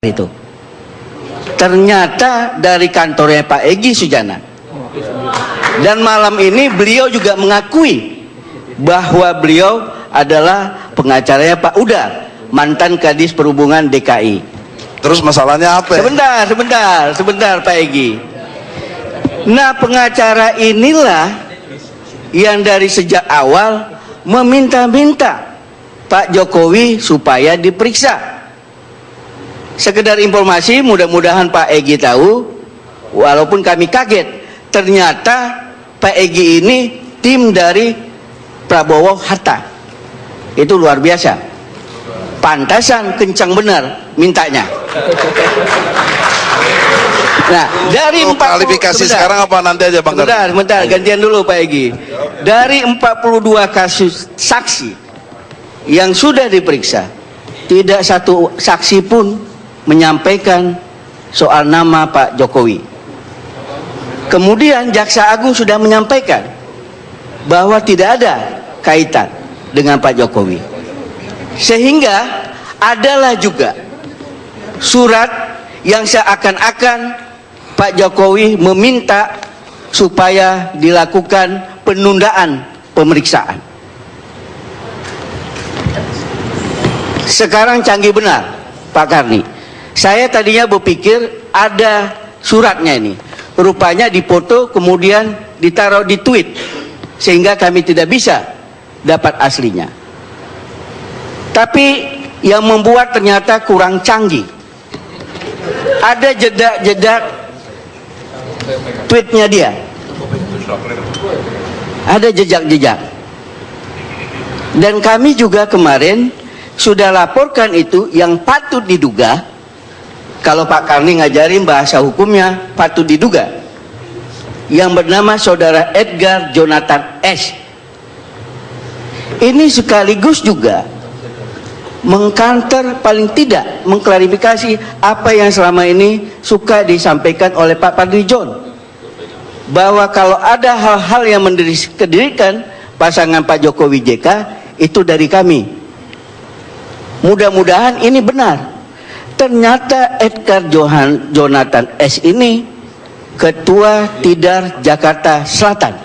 itu. Ternyata dari kantornya Pak Egy Sujana. Dan malam ini beliau juga mengakui bahwa beliau adalah pengacaranya Pak Udar, mantan Kadis Perhubungan DKI. Terus masalahnya apa? Sebentar Pak Egy. Nah, pengacara inilah yang dari sejak awal meminta-minta Pak Jokowi supaya diperiksa. Sekedar informasi, mudah-mudahan Pak Egy tahu, walaupun kami kaget, ternyata Pak Egy ini tim dari Prabowo Hatta. Itu luar biasa. Pantasan kencang benar mintanya. Nah, dari 40 kualifikasi sekarang apa nanti aja Bang? Sebentar, gantian dulu Pak Egy. Dari 42 kasus saksi yang sudah diperiksa, tidak satu saksi pun menyampaikan soal nama Pak Jokowi. Kemudian Jaksa Agung sudah menyampaikan bahwa tidak ada kaitan dengan Pak Jokowi. Sehingga adalah juga surat yang seakan-akan Pak Jokowi meminta supaya dilakukan penundaan pemeriksaan. Sekarang canggih benar Pak Karni. Saya tadinya berpikir ada suratnya ini. Rupanya dipoto kemudian ditaruh di tweet. Sehingga kami tidak bisa dapat aslinya. Tapi yang membuat ternyata kurang canggih. Ada jeda-jeda tweetnya dia. Ada jejak-jejak. Dan kami juga kemarin sudah laporkan itu yang patut diduga. Kalau Pak Karni ngajarin bahasa hukumnya, patut diduga, yang bernama saudara Edgar Jonathan S. Ini sekaligus juga mengkanter, paling tidak mengklarifikasi apa yang selama ini suka disampaikan oleh Pak Fadlizon, bahwa kalau ada hal-hal yang mendirikan pasangan Pak Jokowi JK itu dari kami. Mudah-mudahan ini benar. Ternyata Edgar Jonathan S. ini Ketua Tidar Jakarta Selatan.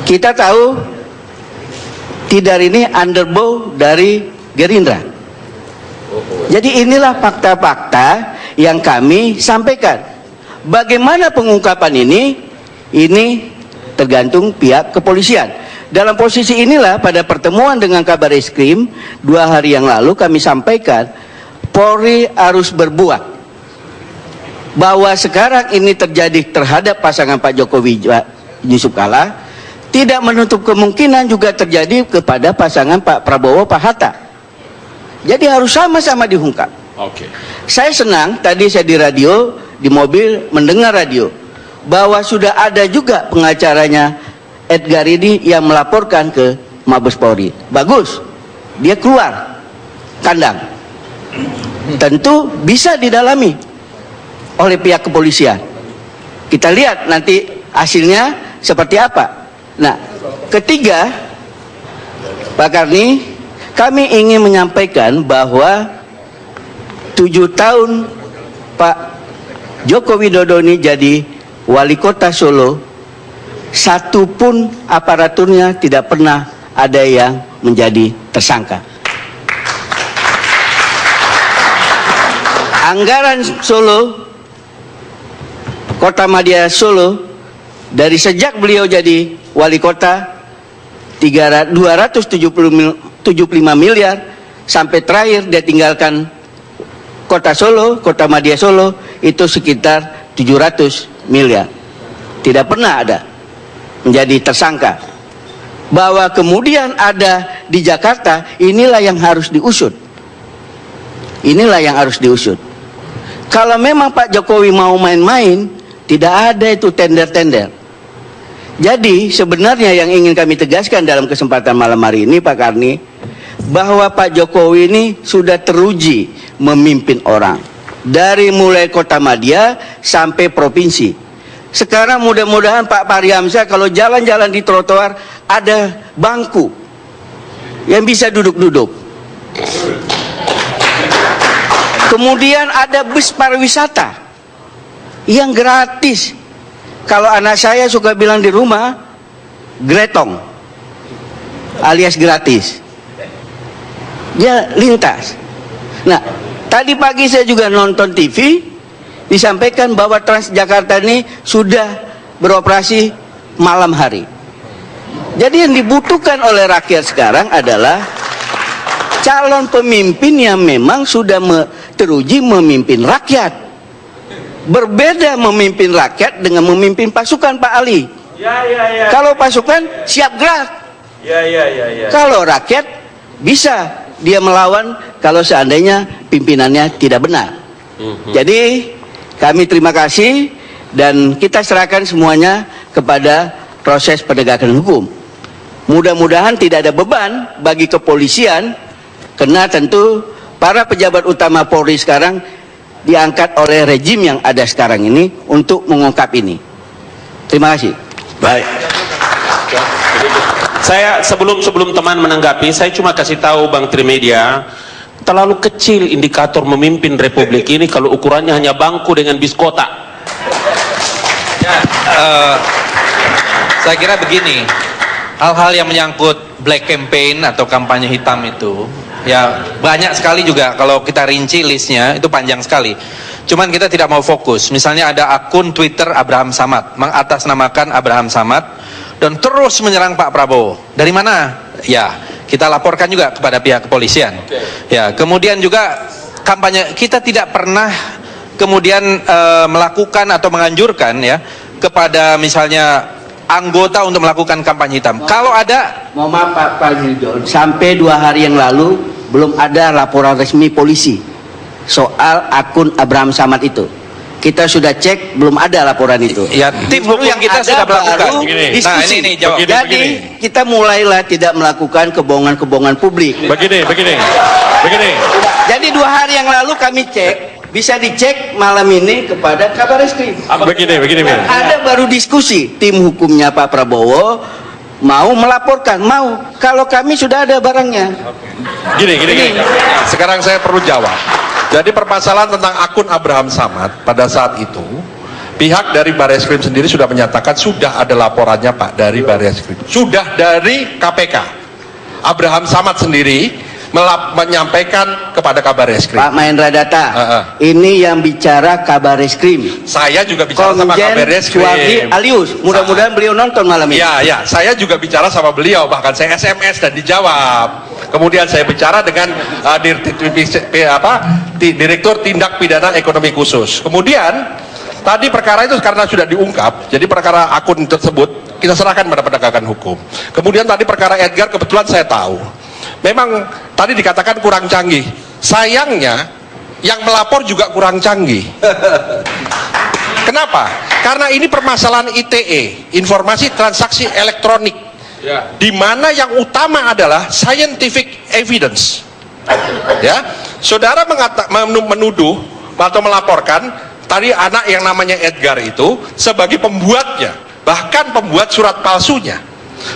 Kita tahu Tidar ini underbow dari Gerindra. Jadi inilah fakta-fakta yang kami sampaikan. Bagaimana pengungkapan ini tergantung pihak kepolisian. Dalam posisi inilah pada pertemuan dengan Kabareskrim 2 hari yang lalu kami sampaikan Polri harus berbuat, bahwa sekarang ini terjadi terhadap pasangan Pak Jokowi Yusuf Kala, tidak menutup kemungkinan juga terjadi kepada pasangan Pak Prabowo Pak Hatta. Jadi harus sama-sama diungkap. Saya senang tadi saya di radio, di mobil mendengar radio, bahwa sudah ada juga pengacaranya Edgar ini yang melaporkan ke Mabes Polri. Bagus, dia keluar kandang. Tentu bisa didalami oleh pihak kepolisian. Kita lihat nanti hasilnya seperti apa. Nah, ketiga, Pak Karni, kami ingin menyampaikan bahwa 7 tahun Pak Joko Widodo ini jadi wali kota Solo, satu pun aparaturnya tidak pernah ada yang menjadi tersangka. Anggaran Solo, Kota Madya Solo, dari sejak beliau jadi wali kota 275 miliar, sampai terakhir dia tinggalkan Kota Solo, Kota Madya Solo, itu sekitar 700 miliar. Tidak pernah ada menjadi tersangka. Bahwa kemudian ada di Jakarta, inilah yang harus diusut. Inilah yang harus diusut. Kalau memang Pak Jokowi mau main-main, tidak ada itu tender-tender. Jadi sebenarnya yang ingin kami tegaskan dalam kesempatan malam hari ini Pak Karni, bahwa Pak Jokowi ini sudah teruji memimpin orang. Dari mulai Kota Madya sampai provinsi. Sekarang mudah-mudahan Pak Fahri Hamzah kalau jalan-jalan di trotoar ada bangku yang bisa duduk-duduk. Kemudian ada bus pariwisata yang gratis. Kalau anak saya suka bilang di rumah, gretong alias gratis. Dia lintas. Nah, tadi pagi saya juga nonton TV, disampaikan bahwa Transjakarta ini sudah beroperasi malam hari. Jadi yang dibutuhkan oleh rakyat sekarang adalah calon pemimpin yang memang sudah teruji memimpin rakyat. Berbeda memimpin rakyat dengan memimpin pasukan, Pak Ali. Kalau pasukan siap gerak. Kalau rakyat bisa dia melawan kalau seandainya pimpinannya tidak benar. Jadi kami terima kasih dan kita serahkan semuanya kepada proses penegakan hukum. Mudah-mudahan tidak ada beban bagi kepolisian, karena tentu para pejabat utama Polri sekarang diangkat oleh rejim yang ada sekarang ini untuk mengungkap ini. Terima kasih. Baik. Saya sebelum teman menanggapi, saya cuma kasih tahu Bang Trimedia, terlalu kecil indikator memimpin Republik ini kalau ukurannya hanya bangku dengan bis kotak. Ya, saya kira begini, hal-hal yang menyangkut black campaign atau kampanye hitam itu, ya banyak sekali juga kalau kita rinci listnya itu panjang sekali. Cuman kita tidak mau fokus. Misalnya ada akun Twitter Abraham Samad mengatasnamakan Abraham Samad dan terus menyerang Pak Prabowo. Dari mana? Ya, kita laporkan juga kepada pihak kepolisian. Ya, kemudian juga kampanye kita tidak pernah kemudian melakukan atau menganjurkan ya kepada misalnya anggota untuk melakukan kampanye hitam. Kalau ada, Mohon maaf Pak Yudon, sampai 2 hari yang lalu belum ada laporan resmi polisi soal akun Abraham Samad itu. Kita sudah cek, belum ada laporan itu. ya tim hukum yang kita ada sudah melakukan. baru diskusi. Nah ini jawab. Jadi kita mulailah tidak melakukan kebohongan-kebohongan publik. Begini. Jadi 2 hari yang lalu kami cek, bisa dicek malam ini kepada Kabareskrim. Begini. Ada baru diskusi tim hukumnya Pak Prabowo mau melaporkan, mau. Kalau kami sudah ada barangnya. Gini. Sekarang saya perlu jawab. Jadi permasalahan tentang akun Abraham Samad pada saat itu, pihak dari Barreskrim sendiri sudah menyatakan sudah ada laporannya Pak dari Barreskrim. Sudah dari KPK. Abraham Samad sendiri menyampaikan kepada Kabareskrim. Pak Mahendra Data, ini yang bicara Kabareskrim. Saya juga bicara sama Komjen Kabareskrim. Suwardi Alius, mudah-mudahan beliau nonton malam ini. Ya, saya juga bicara sama beliau, bahkan saya SMS dan dijawab. Kemudian saya bicara dengan Direktur Tindak Pidana Ekonomi Khusus. Kemudian tadi perkara itu karena sudah diungkap, jadi perkara akun tersebut kita serahkan pada penegakan hukum. Kemudian tadi perkara Edgar kebetulan saya tahu. Memang tadi dikatakan kurang canggih. Sayangnya yang melapor juga kurang canggih. Kenapa? Karena ini permasalahan ITE, informasi transaksi elektronik. Di mana yang utama adalah scientific evidence. Ya, saudara menuduh atau melaporkan tadi anak yang namanya Edgar itu sebagai pembuatnya, bahkan pembuat surat palsunya.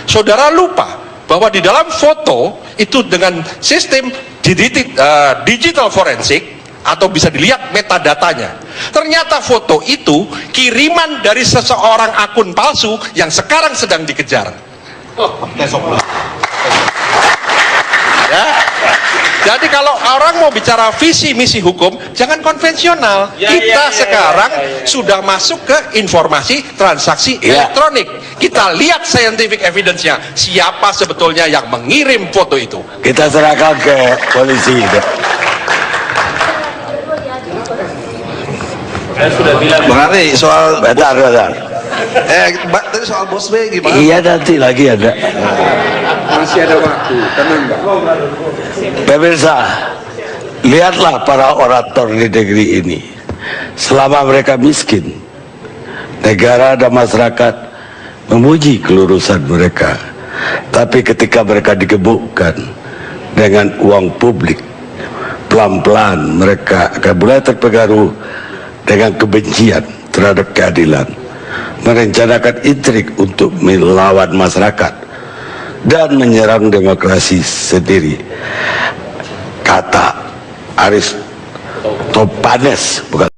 Saudara lupa bahwa di dalam foto itu dengan sistem digital forensik atau bisa dilihat metadatanya. Ternyata foto itu kiriman dari seseorang akun palsu yang sekarang sedang dikejar. Ya. Jadi kalau orang mau bicara visi misi hukum, jangan konvensional. Kita sekarang sudah masuk ke informasi transaksi elektronik. Kita lihat scientific evidence-nya, siapa sebetulnya yang mengirim foto itu. Kita serahkan ke polisi. Saya sudah bilang. Bang Ari, soal Bentar. tadi soal bos B gimana? Iya, nanti lagi ada. Masih ada waktu, tenang Bang. Pemirsa, lihatlah para orator di negeri ini. Selama mereka miskin, negara dan masyarakat memuji kelurusan mereka. Tapi ketika mereka digebukkan dengan uang publik, pelan-pelan mereka akan mulai terpengaruh dengan kebencian terhadap keadilan, merencanakan intrik untuk melawan masyarakat dan menyerang demokrasi sendiri. kata Aristophanes, bukan